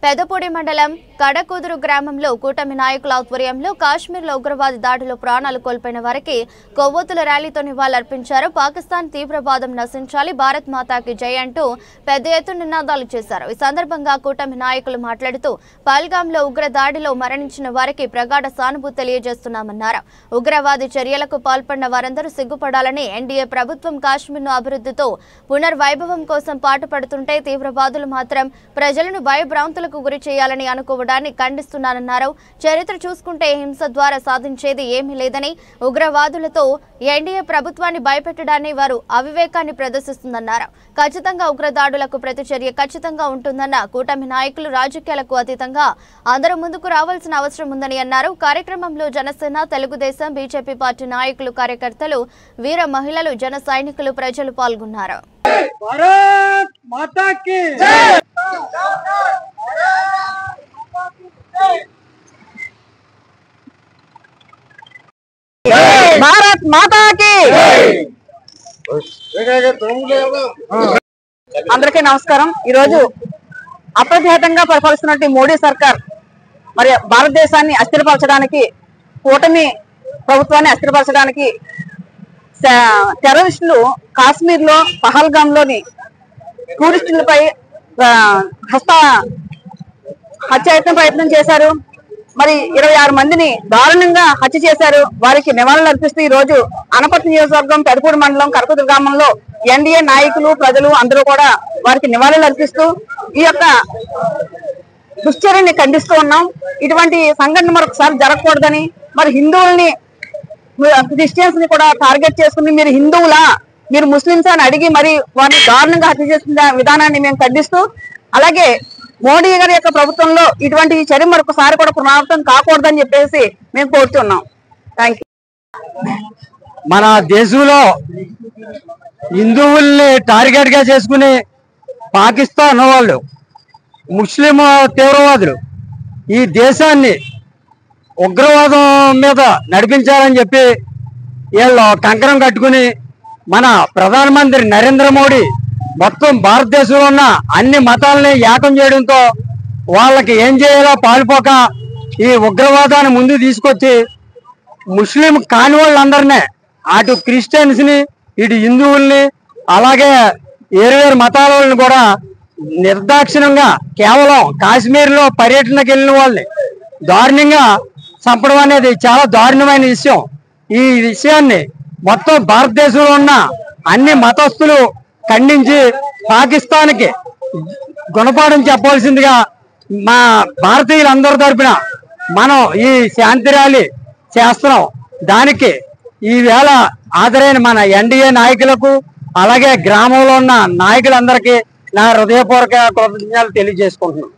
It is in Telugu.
పెదపూడి మండలం కడకుదురు గ్రామంలో కూటమి నాయకుల ఆధ్వర్యంలో కాశ్మీర్లో ఉగ్రవాది దాడిలో ప్రాణాలు కోల్పోయిన వారికి కొవ్వొత్తుల ర్యాలీతో నివాళులర్పించారు. పాకిస్తాన్ తీవ్రవాదం నశించాలి, భారత్ మాతాకి జై అంటూ పెద్ద ఎత్తున నినాదాలు చేశారు. ఈ సందర్భంగా కూటమి నాయకులు మాట్లాడుతూ పహల్గాంలో ఉగ్ర దాడిలో మరణించిన వారికి ప్రగాఢ సానుభూతి తెలియజేస్తున్నామన్నారు. ఉగ్రవాది చర్యలకు పాల్పడిన వారందరూ సిగ్గుపడాలని, ఎన్డీఏ ప్రభుత్వం కాశ్మీర్ను అభివృద్ధితో పునర్వైభవం కోసం పాటుపడుతుంటే తీవ్రవాదులు మాత్రం ప్రజలను భయభ్రాంతులకు గురి చేయాలని అనుకోవడాన్ని ఖండిస్తున్నానన్నారు. చరిత్ర చూసుకుంటే హింస ద్వారా సాధించేది ఏమీ లేదని, ఉగ్రవాదులతో ఎన్డీఏ ప్రభుత్వాన్ని భయపెట్టడాన్ని వారు అవివేకాన్ని ప్రదర్శిస్తుందన్నారు. ఖచ్చితంగా ఉగ్రదాడులకు ప్రతిచర్య ఖచ్చితంగా ఉంటుందన్న కూటమి నాయకులు రాజకీయాలకు అతీతంగా అందరూ ముందుకు రావాల్సిన అవసరం ఉందని అన్నారు. కార్యక్రమంలో జనసేన, తెలుగుదేశం, బీజేపీ పార్టీ నాయకులు, కార్యకర్తలు, వీర మహిళలు, జన సైనికులు, ప్రజలు పాల్గొన్నారు. భారత్ మాతా కీ జై. భారత్ మాతా కీ అందరికీ నమస్కారం. ఈరోజు అప్రతిహతంగా పరిపాలిస్తున్నట్టు మోడీ సర్కార్ మరి భారతదేశాన్ని అస్థిరపరచడానికి, కూటమి ప్రభుత్వాన్ని అస్థిరపరచడానికి టెర్రరిస్టులు కాశ్మీర్ లో పహల్గాంలోని టూరిస్టులపై హత్యాయత్న ప్రయత్నం చేశారు. మరి 26 మందిని దారుణంగా హత్య చేశారు. వారికి నివాళులు అర్పిస్తూ ఈ రోజు అనపర్తి నియోజకవర్గం పెదపూడి మండలం కడకుదురు గ్రామంలో ఎన్డీఏ నాయకులు, ప్రజలు అందరూ కూడా వారికి నివాళులు అర్పిస్తూ ఈ యొక్క దుశ్చర్యని ఖండిస్తూ ఉన్నాం. ఇటువంటి సంఘటన మరొకసారి జరగకూడదని, మరి హిందువుల్ని, క్రిస్టియన్స్ ని కూడా టార్గెట్ చేసుకుని మీరు హిందువులా, మీరు ముస్లింస్ అని అడిగి మరి వారిని దారుణంగా హత్య చేసిన విధానాన్ని మేము ఖండిస్తూ, అలాగే మోడీ గారి యొక్క ప్రభుత్వంలో ఇటువంటి చర్య మరొకసారి కూడా పునరావృతం కాకూడదని చెప్పేసి మేము కోరుతున్నాం. Thank you. మన దేశంలో హిందువుల్ని టార్గెట్ గా చేసుకుని పాకిస్తాన్ వాళ్ళు, ముస్లిం తీవ్రవాదులు ఈ దేశాన్ని ఉగ్రవాదం మీద నడిపించాలని చెప్పి వీళ్ళు కంకణం కట్టుకుని మన ప్రధానమంత్రి నరేంద్ర మోడీ మొత్తం భారతదేశంలో ఉన్న అన్ని మతాలని ఏకం చేయడంతో వాళ్ళకి ఏం చేయాలో పాల్పోక ఈ ఉగ్రవాదాన్ని ముందు తీసుకొచ్చి ముస్లిం కాని వాళ్ళందరినీ, అటు క్రిస్టియన్స్ ని, ఇటు హిందువుల్ని, అలాగే వేరు మతాల వాళ్ళని కూడా నిర్దాక్షిణ్యంగా కేవలం కాశ్మీర్ లో పర్యటనకు వెళ్ళిన వాళ్ళని దారుణంగా చంపడం అనేది చాలా దారుణమైన విషయం. ఈ విషయాన్ని మొత్తం భారతదేశంలో ఉన్న అన్ని మతస్థులు ఖండించి పాకిస్తాన్కి గుణపాఠం చెప్పవలసిందిగా మా భారతీయులందరి తరపున మనం ఈ శాంతి ర్యాలీ చేస్తున్నాం. దానికి ఈవేళ హాజరైన మన ఎన్డీఏ నాయకులకు, అలాగే గ్రామంలో ఉన్న నాయకులందరికీ నా హృదయపూర్వక కృతజ్ఞతలు తెలియజేసుకుంటున్నాను.